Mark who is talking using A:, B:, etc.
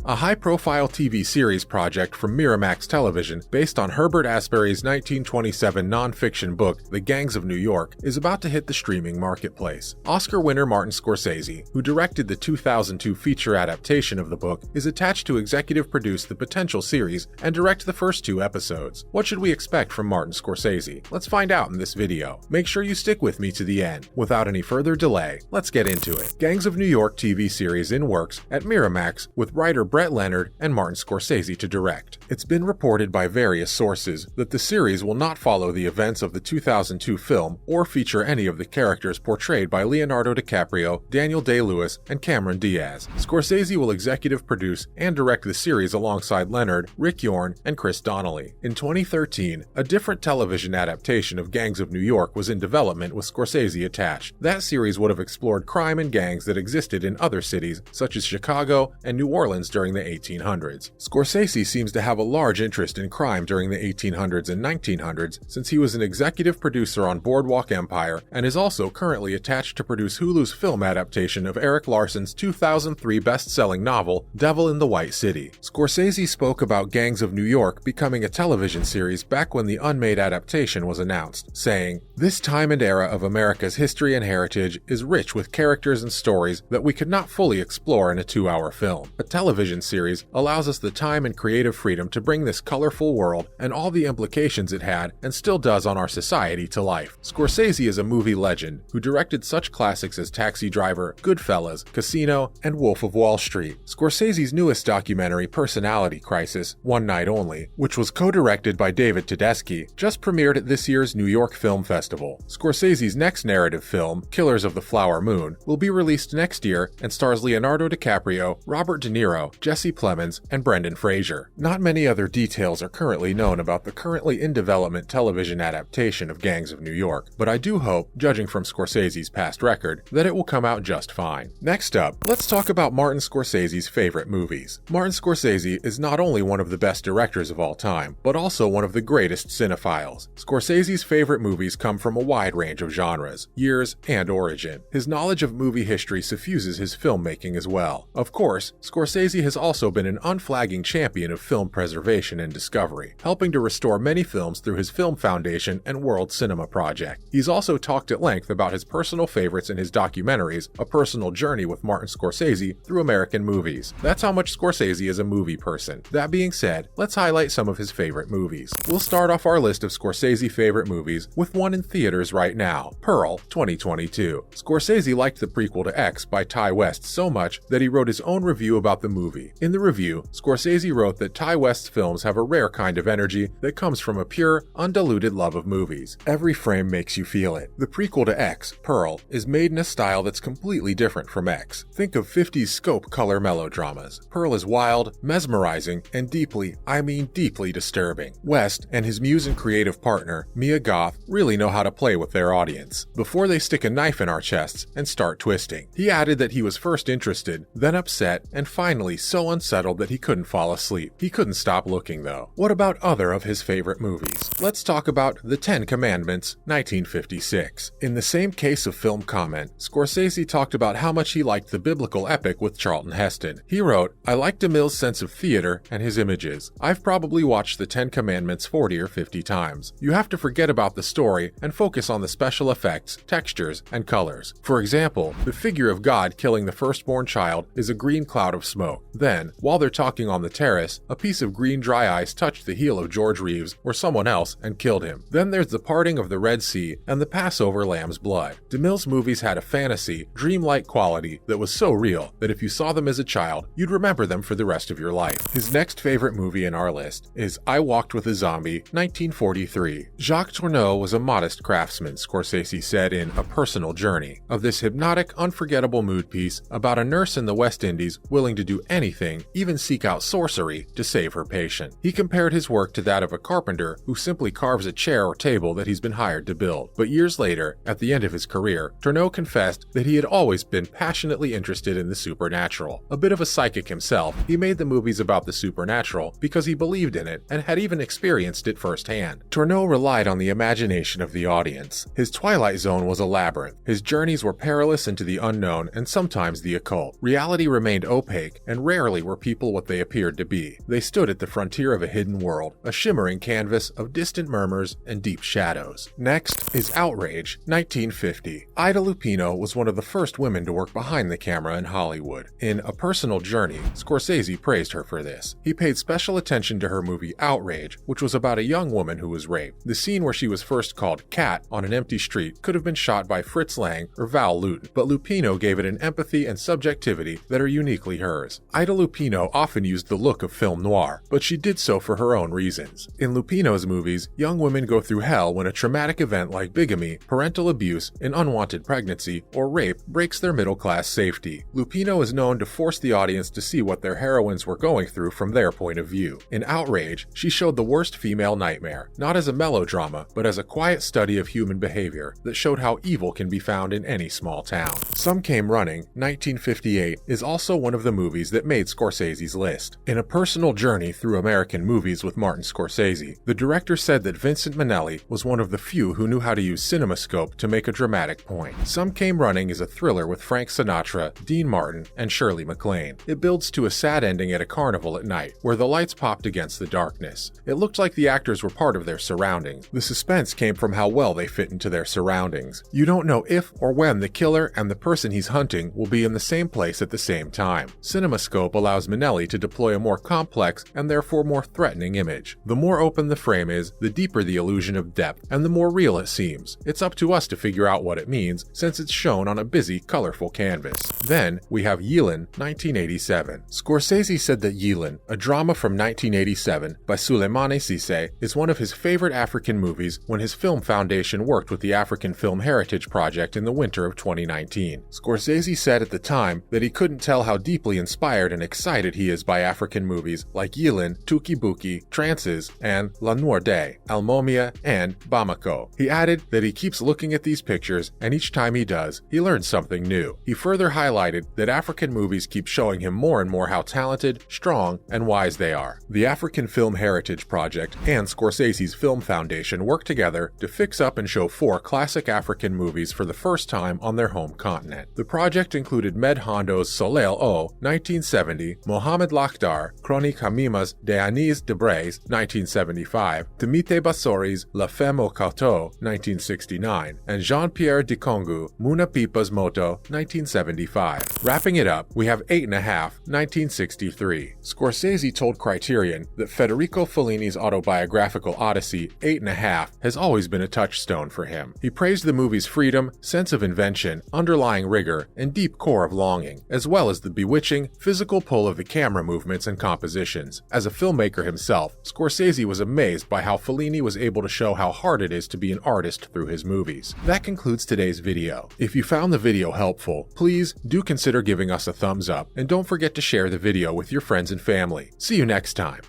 A: A high-profile TV series project from Miramax Television based on Herbert Asbury's 1927 non-fiction book The Gangs of New York is about to hit the streaming marketplace. Oscar winner Martin Scorsese, who directed the 2002 feature adaptation of the book, is attached to executive produce the potential series and direct the first 2 episodes. What should we expect from Martin Scorsese? Let's find out in this video. Make sure you stick with me to the end. Without any further delay, let's get into it. Gangs of New York TV series in works at Miramax with writer Brett Leonard and Martin Scorsese to direct. It's been reported by various sources that the series will not follow the events of the 2002 film or feature any of the characters portrayed by Leonardo DiCaprio, Daniel Day-Lewis, and Cameron Diaz. Scorsese will executive produce and direct the series alongside Leonard, Rick Yorn, and Chris Donnelly. In 2013, a different television adaptation of Gangs of New York was in development with Scorsese attached. That series would have explored crime and gangs that existed in other cities such as Chicago and New Orleans during the 1800s. Scorsese seems to have a large interest in crime during the 1800s and 1900s since he was an executive producer on Boardwalk Empire and is also currently attached to produce Hulu's film adaptation of Eric Larson's 2003 best-selling novel Devil in the White City. Scorsese spoke about Gangs of New York becoming a television series back when the unmade adaptation was announced, saying, "This time and era of America's history and heritage is rich with characters and stories that we could not fully explore in a 2-hour film. A television series allows us the time and creative freedom to bring this colorful world and all the implications it had and still does on our society to life." Scorsese is a movie legend who directed such classics as Taxi Driver, Goodfellas, Casino, and Wolf of Wall Street. Scorsese's newest documentary, Personality Crisis: One Night Only, which was co-directed by David Tedeschi, just premiered at this year's New York Film Festival. Scorsese's next narrative film, Killers of the Flower Moon, will be released next year and stars Leonardo DiCaprio, Robert De Niro, Jesse Plemons, and Brendan Fraser. Not many other details are currently known about the currently in development television adaptation of Gangs of New York, but I do hope, judging from Scorsese's past record, that it will come out just fine. Next up, let's talk about Martin Scorsese's favorite movies. Martin Scorsese is not only one of the best directors of all time, but also one of the greatest cinephiles. Scorsese's favorite movies come from a wide range of genres, years, and origin. His knowledge of movie history suffuses his filmmaking as well. Of course, Scorsese has also been an unflagging champion of film preservation and discovery, helping to restore many films through his Film Foundation and World Cinema Project. He's also talked at length about his personal favorites in his documentaries, A Personal Journey with Martin Scorsese Through American Movies. That's how much Scorsese is a movie person. That being said, let's highlight some of his favorite movies. We'll start off our list of Scorsese favorite movies with one in theaters right now, Pearl, 2022. Scorsese liked the prequel to X by Ty West so much that he wrote his own review about the movie. In the review, Scorsese wrote that Ty West's films have a rare kind of energy that comes from a pure, undiluted love of movies. Every frame makes you feel it. The prequel to X, Pearl, is made in a style that's completely different from X. Think of 50s scope color melodramas. Pearl is wild, mesmerizing, and deeply, I mean deeply disturbing. West and his muse and creative partner, Mia Goth, really know how to play with their audience before they stick a knife in our chests and start twisting. He added that he was first interested, then upset, and finally so unsettled that he couldn't fall asleep. He couldn't stop looking though. What about other of his favorite movies? Let's talk about The Ten Commandments, 1956. In the same case of film comment, Scorsese talked about how much he liked the biblical epic with Charlton Heston. He wrote, "I like DeMille's sense of theater and his images. I've probably watched The Ten Commandments 40 or 50 times. You have to forget about the story and focus on the special effects, textures, and colors. For example, the figure of God killing the firstborn child is a green cloud of smoke. Then, while they're talking on the terrace, a piece of green dry ice touched the heel of George Reeves or someone else and killed him. Then there's the parting of the Red Sea and the Passover lamb's blood." DeMille's movies had a fantasy, dreamlike quality that was so real that if you saw them as a child, you'd remember them for the rest of your life. His next favorite movie in our list is I Walked with a Zombie, 1943. Jacques Tourneur was a modest craftsman, Scorsese said in A Personal Journey, of this hypnotic, unforgettable mood piece about a nurse in the West Indies willing to do anything, even seek out sorcery, to save her patient. He compared his work to that of a carpenter who simply carves a chair or table that he's been hired to build. But years later, at the end of his career, Tourneur confessed that he had always been passionately interested in the supernatural. A bit of a psychic himself, he made the movies about the supernatural because he believed in it and had even experienced it firsthand. Tourneur relied on the imagination of the audience. His Twilight Zone was a labyrinth. His journeys were perilous into the unknown and sometimes the occult. Reality remained opaque, and rarely were people what they appeared to be. They stood at the frontier of a hidden world, a shimmering canvas of distant murmurs and deep shadows. Next is Outrage, 1950. Ida Lupino was one of the first women to work behind the camera in Hollywood. In A Personal Journey, Scorsese praised her for this. He paid special attention to her movie Outrage, which was about a young woman who was raped. The scene where she was first called Cat on an empty street could have been shot by Fritz Lang or Val Lewton, but Lupino gave it an empathy and subjectivity that are uniquely hers. Ida Lupino often used the look of film noir, but she did so for her own reasons. In Lupino's movies, young women go through hell when a traumatic event like bigamy, parental abuse, an unwanted pregnancy, or rape breaks their middle-class safety. Lupino is known to force the audience to see what their heroines were going through from their point of view. In Outrage, she showed the worst female nightmare, not as a melodrama, but as a quiet study of human behavior that showed how evil can be found in any small town. Some Came Running, 1958, is also one of the movies that made Scorsese's list. In A Personal Journey Through American Movies with Martin Scorsese, the director said that Vincent Minnelli was one of the few who knew how to use CinemaScope to make a dramatic point. Some Came Running is a thriller with Frank Sinatra, Dean Martin, and Shirley MacLaine. It builds to a sad ending at a carnival at night, where the lights popped against the darkness. It looked like the actors were part of their surroundings. The suspense came from how well they fit into their surroundings. You don't know if or when the killer and the person he's hunting will be in the same place at the same time. CinemaScope allows Minnelli to deploy a more complex and therefore more threatening image. The more open the frame is, the deeper the illusion of depth, and the more real it seems. It's up to us to figure out what it means, since it's shown on a busy, colorful canvas. Then, we have Yilin, 1987. Scorsese said that Yilin, a drama from 1987 by Souleymane Cissé, is one of his favorite African movies when his film foundation worked with the African Film Heritage Project in the winter of 2019. Scorsese said at the time that he couldn't tell how deeply inspired and excited he is by African movies like Yilin, Tuki Buki, Trances, and La Noire Day, Almomia, and Bamako. He added that he keeps looking at these pictures, and each time he does, he learns something new. He further highlighted that African movies keep showing him more and more how talented, strong, and wise they are. The African Film Heritage Project and Scorsese's Film Foundation work together to fix up and show 4 classic African movies for the first time on their home continent. The project included Med Hondo's Soleil O, 1970, Mohamed Lakhdar, Chronique Hamima's De Anis de Brais, 1975, Temite Bassori's La Femme au Couteau, 1969, and Jean-Pierre Dikongu, Muna Pipa's Moto, 1975. Wrapping it up, we have 8.5, 1963. Scorsese told Criterion that Federico Fellini's autobiographical odyssey, 8.5, has always been a touchstone for him. He praised the movie's freedom, sense of invention, underlying rigor, and deep core of longing, as well as the bewitching, physical pull of the camera movements and compositions. As a filmmaker himself, Scorsese was amazed by how Fellini was able to show how hard it is to be an artist through his movies. That concludes today's video. If you found the video helpful, please do consider giving us a thumbs up, and don't forget to share the video with your friends and family. See you next time.